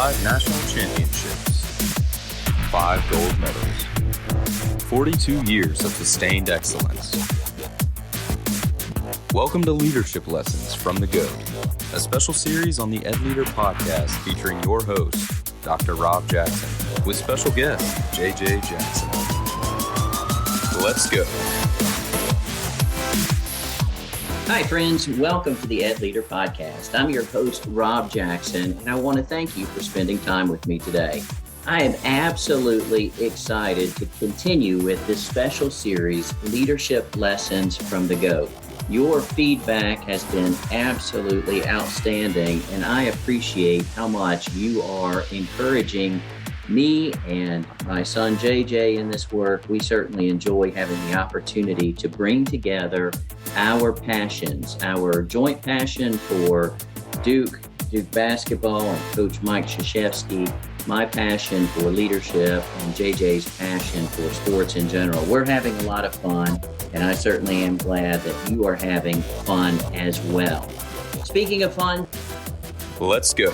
5 national championships, 5 gold medals, 42 years of sustained excellence. Welcome to Leadership Lessons from the GOAT, a special series on the Ed Leader podcast featuring your host, Dr. Rob Jackson, with special guest, JJ Jackson. Let's go. Hi, friends. Welcome to the Ed Leader podcast. I'm your host, Rob Jackson, and I want to thank you for spending time with me today. I am absolutely excited to continue with this special series, Leadership Lessons from the GOAT. Your feedback has been absolutely outstanding, and I appreciate how much you are encouraging me and my son JJ in this work. We certainly enjoy having the opportunity to bring together our passions, our joint passion for Duke basketball and Coach Mike Krzyzewski, my passion for leadership, and JJ's passion for sports in general. We're having a lot of fun, and I certainly am glad that you are having fun as well. Speaking of fun, let's go.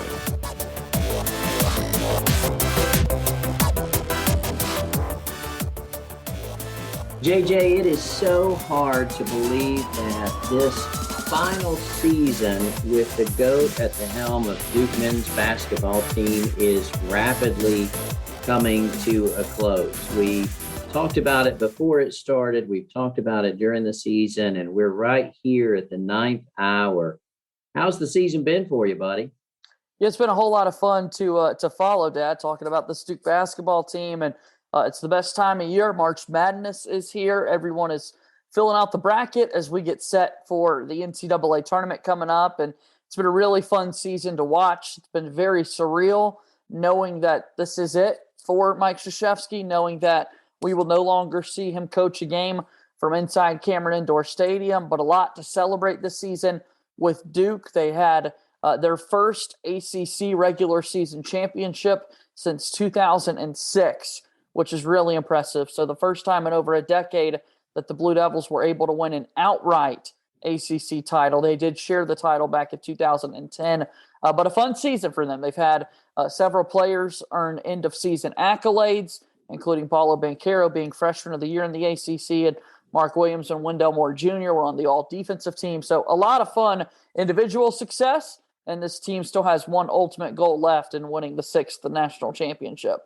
JJ, it is so hard to believe that this final season with the GOAT at the helm of Duke men's basketball team is rapidly coming to a close. We talked about it before it started. We've talked about it during the season, and we're right here at the 9th hour. How's the season been for you, buddy? Yeah, it's been a whole lot of fun to follow, Dad, talking about the Duke basketball team. And it's the best time of year. March Madness is here. Everyone is filling out the bracket as we get set for the NCAA tournament coming up. And it's been a really fun season to watch. It's been very surreal knowing that this is it for Mike Krzyzewski, knowing that we will no longer see him coach a game from inside Cameron Indoor Stadium, but a lot to celebrate this season with Duke. They had their first ACC regular season championship since 2006, which is really impressive. So the first time in over a decade that the Blue Devils were able to win an outright ACC title. They did share the title back in 2010, but a fun season for them. They've had several players earn end-of-season accolades, including Paulo Banchero being Freshman of the Year in the ACC, and Mark Williams and Wendell Moore Jr. were on the all-defensive team. So a lot of fun individual success, and this team still has one ultimate goal left in winning the 6th national championship.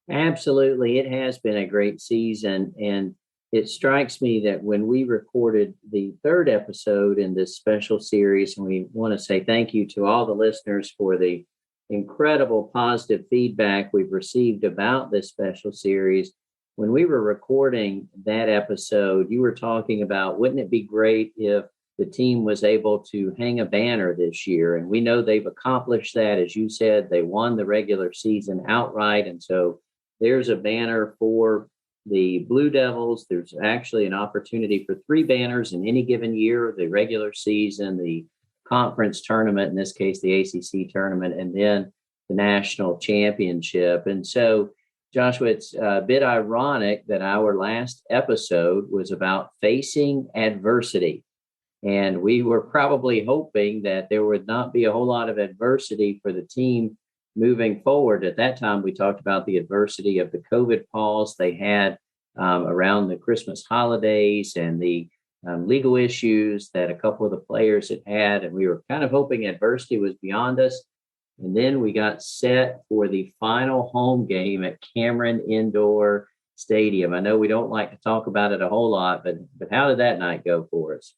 Absolutely. It has been a great season, and it strikes me that when we recorded the 3rd episode in this special series, and we want to say thank you to all the listeners for the incredible positive feedback we've received about this special series. When we were recording that episode, you were talking about, wouldn't it be great if the team was able to hang a banner this year? And we know they've accomplished that. As you said, they won the regular season outright. And so there's a banner for the Blue Devils. There's actually an opportunity for 3 banners in any given year: the regular season, the conference tournament, in this case, the ACC tournament, and then the national championship. And so, Joshua, it's a bit ironic that our last episode was about facing adversity. And we were probably hoping that there would not be a whole lot of adversity for the team moving forward. At that time, we talked about the adversity of the COVID pause they had around the Christmas holidays and the legal issues that a couple of the players had. And we were kind of hoping adversity was beyond us. And then we got set for the final home game at Cameron Indoor Stadium. I know we don't like to talk about it a whole lot, but how did that night go for us?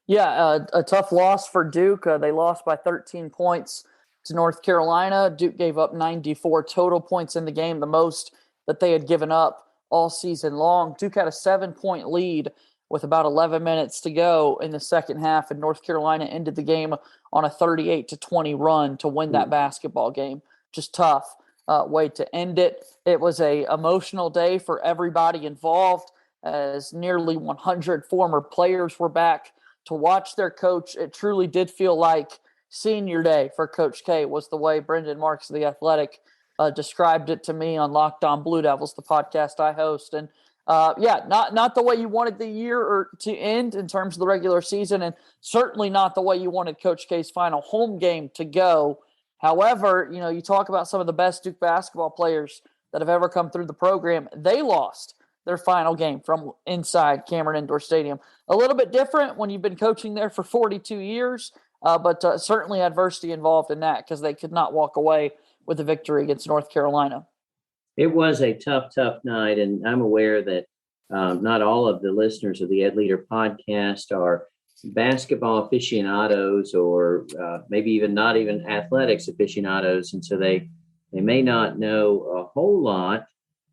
Yeah, a tough loss for Duke. They lost by 13 points to North Carolina. Duke gave up 94 total points in the game, the most that they had given up all season long. Duke had a 7-point lead with about 11 minutes to go in the second half, and North Carolina ended the game on a 38-20 run to win that basketball game. Just tough way to end it. It was a emotional day for everybody involved, as nearly 100 former players were back to watch their coach. It truly did feel like senior day for Coach K, was the way Brendan Marks of The Athletic described it to me on Locked On Blue Devils, the podcast I host. And not the way you wanted the year to end in terms of the regular season, and certainly not the way you wanted Coach K's final home game to go. However, you talk about some of the best Duke basketball players that have ever come through the program. They lost their final game from inside Cameron Indoor Stadium. A little bit different when you've been coaching there for 42 years, but certainly adversity involved in that because they could not walk away with a victory against North Carolina. It was a tough night, and I'm aware that not all of the listeners of the Ed Leader podcast are basketball aficionados, or maybe even not even athletics aficionados, and so they may not know a whole lot,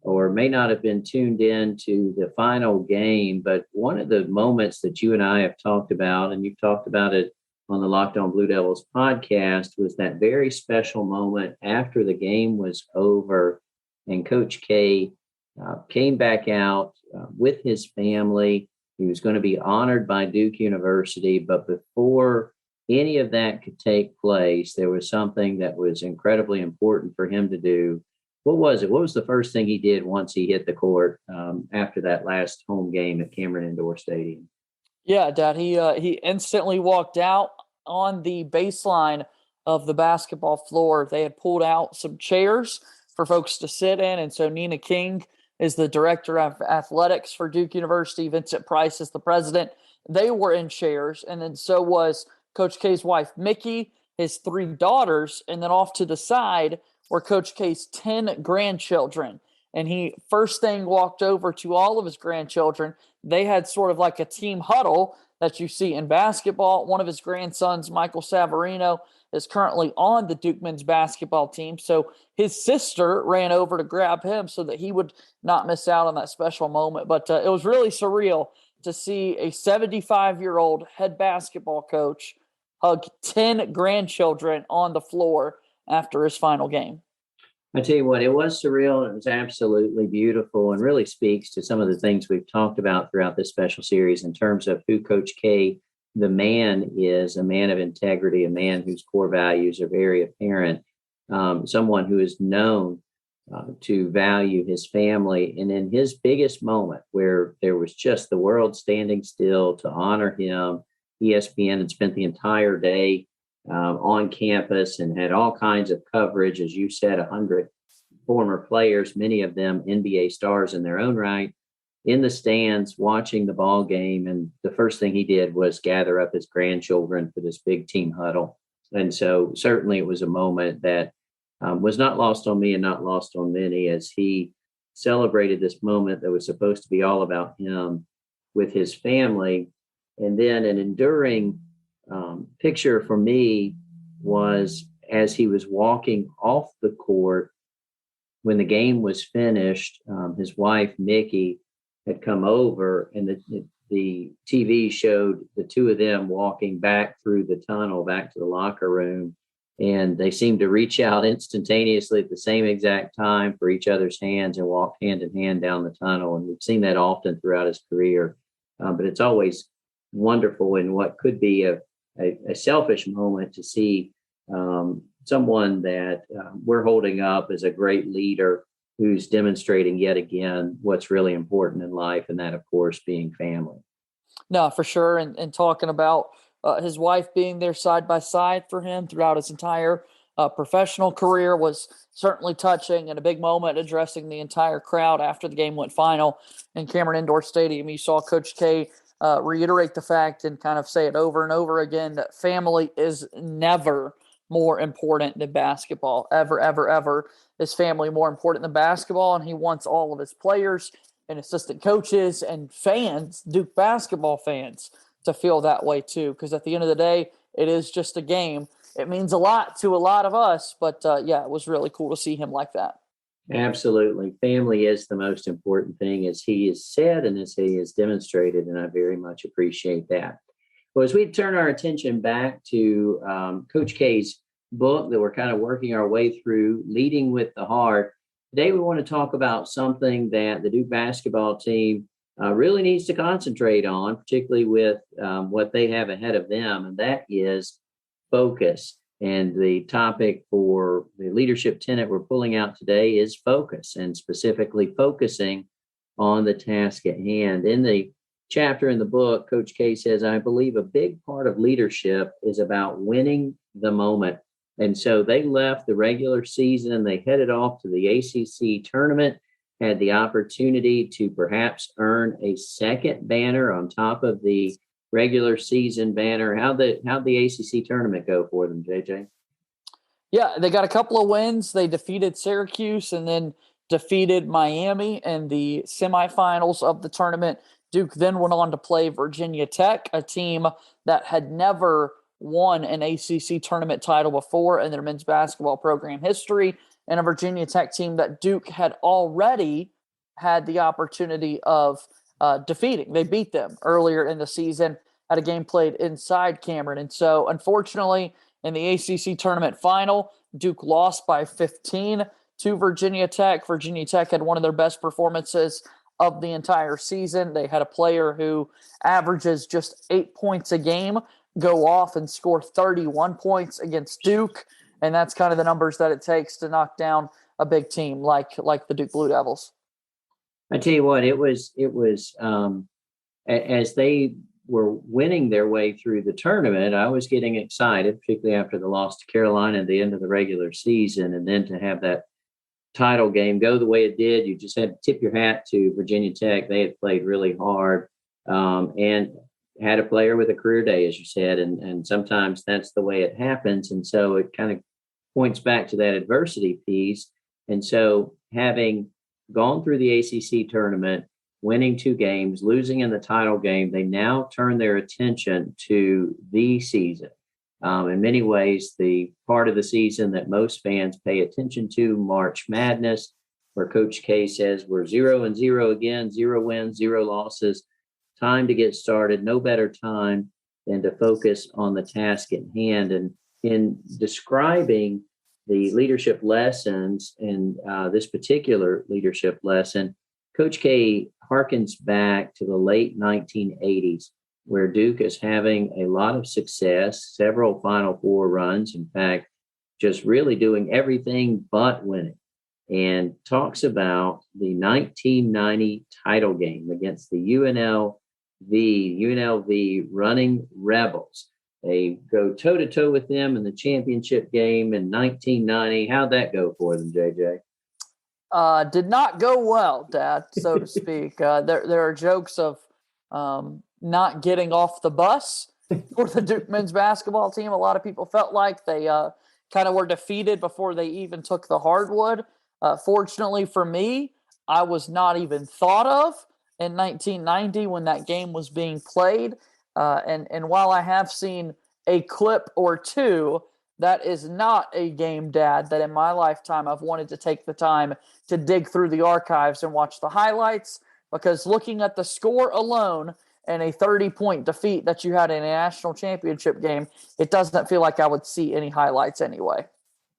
or may not have been tuned in to the final game. But one of the moments that you and I have talked about, and you've talked about it on the Locked On Blue Devils podcast, was that very special moment after the game was over and Coach K came back out with his family. He was going to be honored by Duke University, but before any of that could take place, there was something that was incredibly important for him to do. What was it? What was the first thing he did once he hit the court after that last home game at Cameron Indoor Stadium? Yeah, Dad, he instantly walked out on the baseline of the basketball floor. They had pulled out some chairs for folks to sit in, and so Nina King is the director of athletics for Duke University. Vincent Price is the president. They were in chairs, and then so was Coach K's wife, Mickey, his 3 daughters, and then off to the side were Coach K's 10 grandchildren. And he first thing walked over to all of his grandchildren. They had sort of like a team huddle that you see in basketball. One of his grandsons, Michael Savarino, is currently on the Duke men's basketball team. So his sister ran over to grab him so that he would not miss out on that special moment. But it was really surreal to see a 75-year-old head basketball coach hug 10 grandchildren on the floor after his final game. I tell you what, it was surreal. It was absolutely beautiful, and really speaks to some of the things we've talked about throughout this special series in terms of who Coach K, the man, is, a man of integrity, a man whose core values are very apparent, someone who is known to value his family. And in his biggest moment, where there was just the world standing still to honor him, ESPN had spent the entire day on campus and had all kinds of coverage. As you said, 100 former players, many of them NBA stars in their own right, in the stands watching the ball game. And the first thing he did was gather up his grandchildren for this big team huddle. And so certainly it was a moment that was not lost on me and not lost on many, as he celebrated this moment that was supposed to be all about him with his family. And then an enduring picture for me was as he was walking off the court when the game was finished. His wife, Mickey, had come over, and the TV showed the two of them walking back through the tunnel back to the locker room, and they seemed to reach out instantaneously at the same exact time for each other's hands and walk hand in hand down the tunnel. And we've seen that often throughout his career, but it's always wonderful in what could be a selfish moment to see someone that we're holding up as a great leader who's demonstrating yet again what's really important in life, and that, of course, being family. No, for sure. And talking about his wife being there side by side for him throughout his entire professional career was certainly touching, and a big moment addressing the entire crowd after the game went final in Cameron Indoor Stadium. You saw Coach K reiterate the fact and kind of say it over and over again that family is never more important than basketball. Ever, ever, ever is family more important than basketball. And he wants all of his players and assistant coaches and fans, Duke basketball fans, to feel that way too. Because at the end of the day, it is just a game. It means a lot to a lot of us. But yeah, it was really cool to see him like that. Absolutely. Family is the most important thing, as he has said and as he has demonstrated, and I very much appreciate that. Well, as we turn our attention back to Coach K's book that we're kind of working our way through, Leading with the Heart, today we want to talk about something that the Duke basketball team really needs to concentrate on, particularly with what they have ahead of them, and that is focus. And the topic for the leadership tenet we're pulling out today is focus, and specifically focusing on the task at hand. In the chapter in the book, Coach K says, I believe a big part of leadership is about winning the moment. And so they left the regular season and they headed off to the ACC tournament, had the opportunity to perhaps earn a second banner on top of the regular season banner. How'd the ACC tournament go for them, JJ? Yeah, they got a couple of wins. They defeated Syracuse and then defeated Miami in the semifinals of the tournament. Duke then went on to play Virginia Tech, a team that had never won an ACC tournament title before in their men's basketball program history, and a Virginia Tech team that Duke had already had the opportunity of defeating. They beat them earlier in the season at a game played inside Cameron. And so, unfortunately, in the ACC tournament final, Duke lost by 15 to Virginia Tech. Virginia Tech had one of their best performances of the entire season. They had a player who averages just 8 points a game go off and score 31 points against Duke. And that's kind of the numbers that it takes to knock down a big team like the Duke Blue Devils. I tell you what, it was as they were winning their way through the tournament, I was getting excited, particularly after the loss to Carolina at the end of the regular season. And then to have that title game go the way it did, you just had to tip your hat to Virginia Tech. They had played really hard and had a player with a career day, as you said. And sometimes that's the way it happens. And so it kind of points back to that adversity piece. And so having gone through the ACC tournament, winning 2 games, losing in the title game, they now turn their attention to the season. In many ways, the part of the season that most fans pay attention to, March Madness, where Coach K says we're 0-0 again, 0 wins, 0 losses. Time to get started. No better time than to focus on the task at hand. And in describing the leadership lessons in this particular leadership lesson, Coach K harkens back to the late 1980s, where Duke is having a lot of success, several Final Four runs, in fact, just really doing everything but winning, and talks about the 1990 title game against the UNLV running Rebels. They go toe-to-toe with them in the championship game in 1990. How'd that go for them, JJ? Did not go well, Dad, so to speak. There are jokes of not getting off the bus for the Duke men's basketball team. A lot of people felt like they kind of were defeated before they even took the hardwood. Fortunately for me, I was not even thought of in 1990 when that game was being played. And while I have seen a clip or two, that is not a game, Dad, that in my lifetime I've wanted to take the time to dig through the archives and watch the highlights, because looking at the score alone and a 30-point defeat that you had in a national championship game, it doesn't feel like I would see any highlights anyway.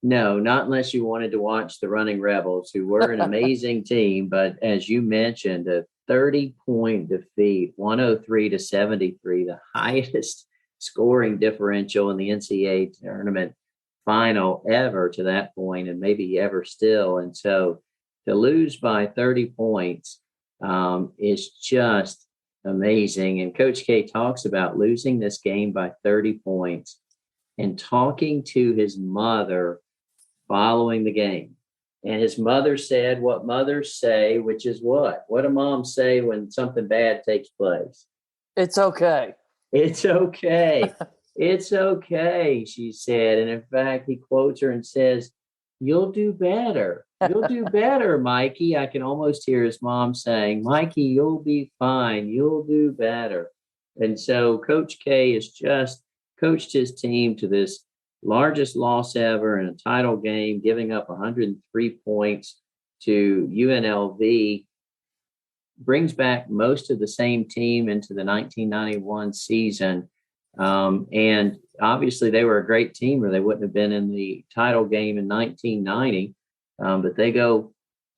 No, not unless you wanted to watch the Running Rebels, who were an amazing team. But as you mentioned, a 30-point defeat, 103-73, the highest scoring differential in the NCAA tournament final ever to that point, and maybe ever still. And so to lose by 30 points is just amazing. And Coach K talks about losing this game by 30 points and talking to his mother following the game. And his mother said what mothers say, which is what? What do moms say when something bad takes place? It's okay. It's okay. It's okay, she said. And in fact, he quotes her and says, "You'll do better. You'll do better, Mikey." I can almost hear his mom saying, "Mikey, you'll be fine. You'll do better." And so Coach K has just coached his team to this largest loss ever in a title game, giving up 103 points to UNLV. Brings back most of the same team into the 1991 season. And obviously they were a great team or they wouldn't have been in the title game in 1990. But they go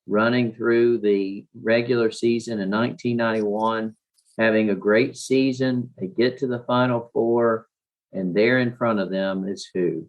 running through the regular season in 1991, having a great season. They get to the Final Four, and there in front of them is who?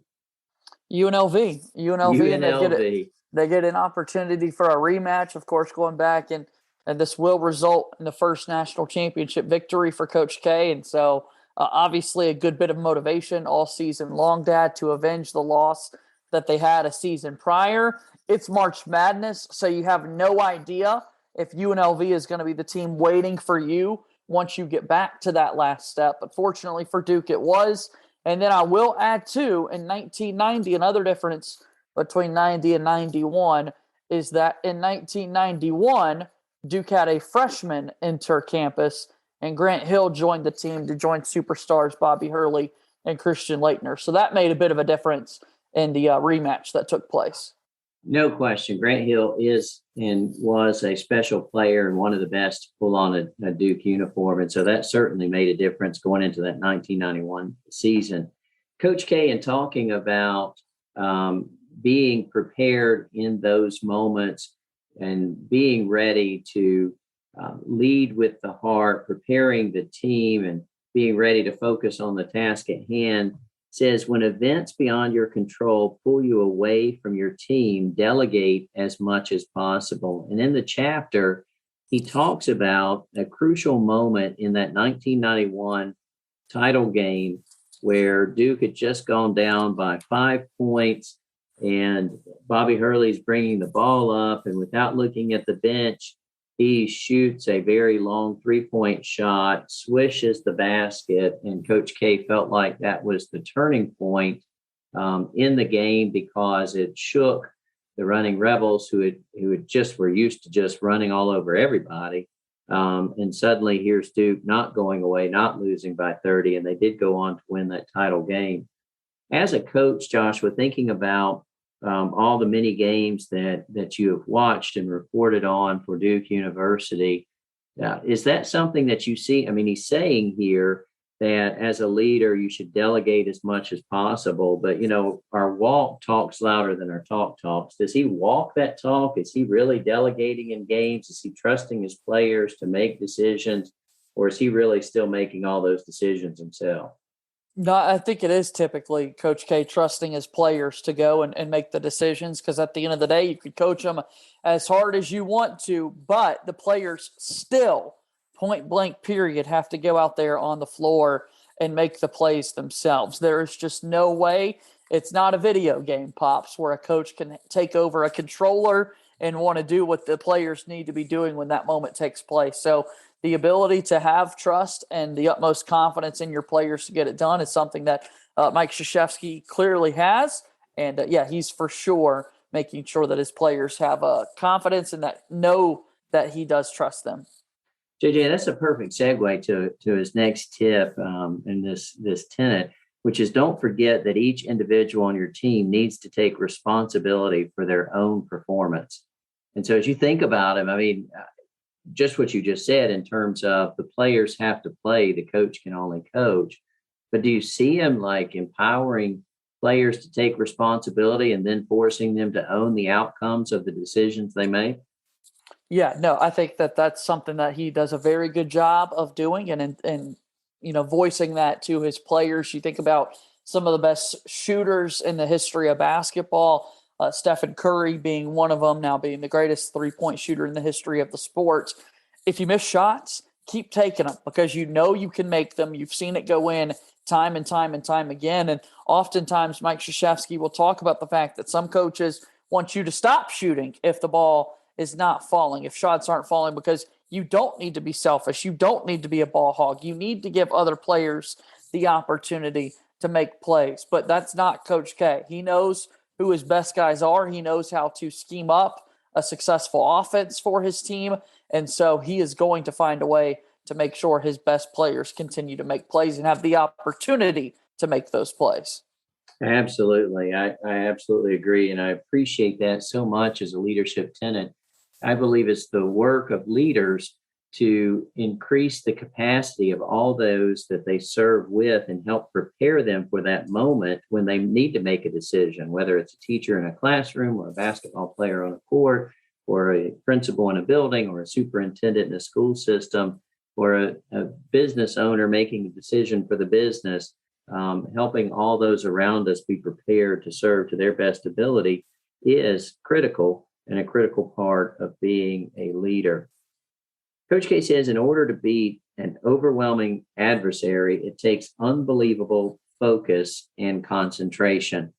UNLV. UNLV. They get an opportunity for a rematch, of course, going back, and this will result in the first national championship victory for Coach K. And so Obviously, a good bit of motivation all season long, Dad, to avenge the loss that they had a season prior. It's March Madness, so you have no idea if UNLV is going to be the team waiting for you once you get back to that last step. But fortunately for Duke, it was. And then I will add, too, in 1990, another difference between 90 and 91 is that in 1991, Duke had a freshman enter campus, and Grant Hill joined the team to join superstars Bobby Hurley and Christian Laettner. So that made a bit of a difference in the rematch that took place. No question. Grant Hill is and was a special player and one of the best to pull on a Duke uniform. And so that certainly made a difference going into that 1991 season. Coach K, in talking about being prepared in those moments and being ready to lead with the heart, preparing the team and being ready to focus on the task at hand, says when events beyond your control pull you away from your team, delegate as much as possible. And in the chapter, he talks about a crucial moment in that 1991 title game where Duke had just gone down by 5 points and Bobby Hurley's bringing the ball up, and without looking at the bench, he shoots a very long 3-point shot, swishes the basket, and Coach K felt like that was the turning point in the game because it shook the running Rebels who were used to just running all over everybody. And suddenly here's Duke not going away, not losing by 30, and they did go on to win that title game. As a coach, Joshua, thinking about all the many games that you have watched and reported on for Duke University, is that something that you see? I mean, he's saying here that as a leader, you should delegate as much as possible. But, our walk talks louder than our talk talks. Does he walk that talk? Is he really delegating in games? Is he trusting his players to make decisions? Or is he really still making all those decisions himself? No, I think it is typically Coach K trusting his players to go and make the decisions, because at the end of the day, you could coach them as hard as you want to, but the players still, point blank period, have to go out there on the floor and make the plays themselves. There is just no way. It's not a video game, Pops, where a coach can take over a controller and want to do what the players need to be doing when that moment takes place. So the ability to have trust and the utmost confidence in your players to get it done is something that Mike Krzyzewski clearly has. And he's for sure making sure that his players have confidence and that know that he does trust them. JJ, that's a perfect segue to his next tip in this tenet, which is don't forget that each individual on your team needs to take responsibility for their own performance. And so as you think about him, I mean, just what you just said in terms of the players have to play, the coach can only coach. But do you see him like empowering players to take responsibility and then forcing them to own the outcomes of the decisions they make? Yeah, no, I think that that's something that he does a very good job of doing and voicing that to his players. You think about some of the best shooters in the history of basketball, Stephen Curry being one of them, now being the greatest 3-point shooter in the history of the sport. If you miss shots, keep taking them because you know you can make them. You've seen it go in time and time and time again. And oftentimes Mike Krzyzewski will talk about the fact that some coaches want you to stop shooting if the ball is not falling, if shots aren't falling, because you don't need to be selfish. You don't need to be a ball hog. You need to give other players the opportunity to make plays. But that's not Coach K. He knows who his best guys are. He knows how to scheme up a successful offense for his team. And so he is going to find a way to make sure his best players continue to make plays and have the opportunity to make those plays. Absolutely. I absolutely agree. And I appreciate that so much as a leadership tenet. I believe it's the work of leaders to increase the capacity of all those that they serve with and help prepare them for that moment when they need to make a decision, whether it's a teacher in a classroom or a basketball player on a court or a principal in a building or a superintendent in a school system or a business owner making a decision for the business. Helping all those around us be prepared to serve to their best ability is critical and a critical part of being a leader. Coach K says in order to beat an overwhelming adversary, it takes unbelievable focus and concentration.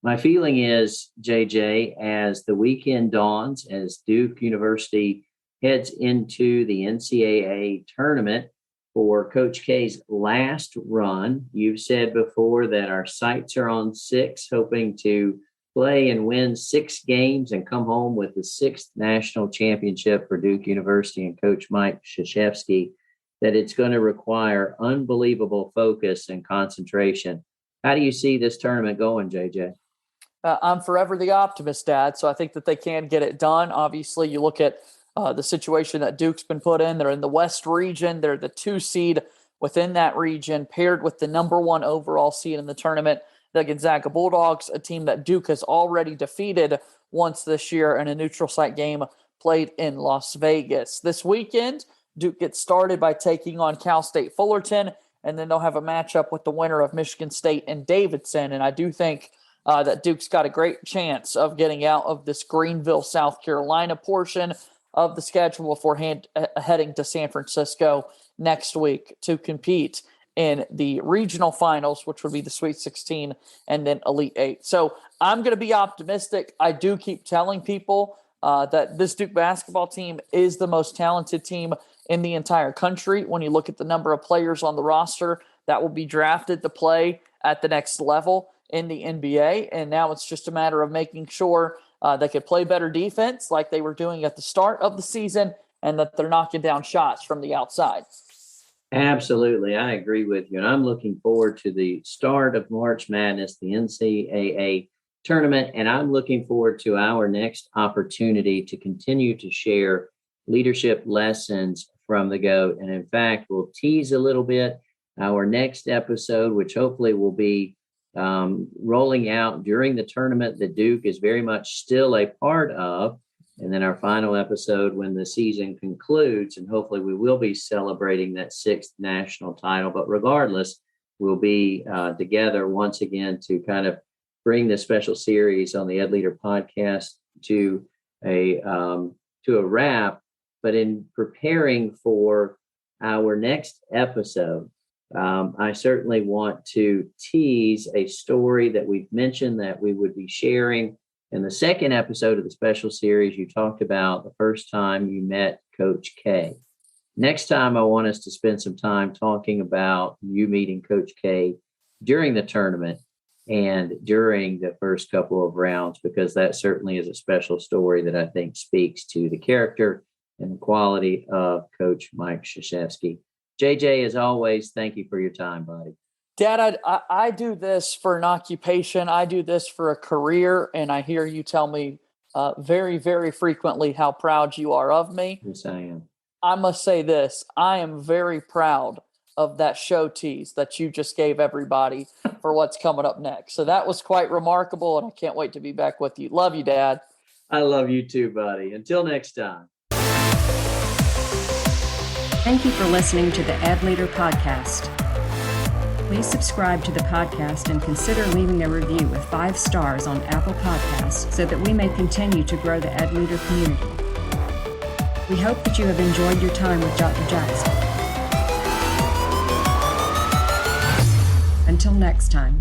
My feeling is, JJ, as the weekend dawns, as Duke University heads into the NCAA tournament for Coach K's last run, you've said before that our sights are on 6, hoping to play and win 6 games and come home with the 6th national championship for Duke University and Coach Mike Krzyzewski, that it's going to require unbelievable focus and concentration. How do you see this tournament going, JJ? I'm forever the optimist, Dad. So I think that they can get it done. Obviously, you look at the situation that Duke's been put in. They're in the West region. They're the 2 seed within that region, paired with the number 1 overall seed in the tournament, the Gonzaga Bulldogs, a team that Duke has already defeated once this year in a neutral site game played in Las Vegas. This weekend, Duke gets started by taking on Cal State Fullerton, and then they'll have a matchup with the winner of Michigan State and Davidson. And I do think that Duke's got a great chance of getting out of this Greenville, South Carolina portion of the schedule before heading to San Francisco next week to compete in the regional finals, which would be the Sweet 16 and then Elite 8. So I'm going to be optimistic. I do keep telling people that this Duke basketball team is the most talented team in the entire country. When you look at the number of players on the roster that will be drafted to play at the next level in the NBA. And now it's just a matter of making sure they could play better defense like they were doing at the start of the season, and that they're knocking down shots from the outside. Absolutely. I agree with you. And I'm looking forward to the start of March Madness, the NCAA tournament. And I'm looking forward to our next opportunity to continue to share leadership lessons from the GOAT. And in fact, we'll tease a little bit our next episode, which hopefully will be rolling out during the tournament that Duke is very much still a part of. And then our final episode when the season concludes, and hopefully we will be celebrating that 6th national title. But regardless, we'll be together once again to kind of bring this special series on the Ed Leader podcast to a wrap. But in preparing for our next episode, I certainly want to tease a story that we've mentioned that we would be sharing. In the second episode of the special series, you talked about the first time you met Coach K. Next time, I want us to spend some time talking about you meeting Coach K during the tournament and during the first couple of rounds, because that certainly is a special story that I think speaks to the character and the quality of Coach Mike Krzyzewski. JJ, as always, thank you for your time, buddy. Dad, I do this for an occupation. I do this for a career, and I hear you tell me very, very frequently how proud you are of me. Yes, I am. I must say this. I am very proud of that show tease that you just gave everybody for what's coming up next. So that was quite remarkable, and I can't wait to be back with you. Love you, Dad. I love you too, buddy. Until next time. Thank you for listening to the Ed Leader Podcast. Please subscribe to the podcast and consider leaving a review with 5 stars on Apple Podcasts so that we may continue to grow the Ed Leader community. We hope that you have enjoyed your time with Dr. Jackson. Until next time.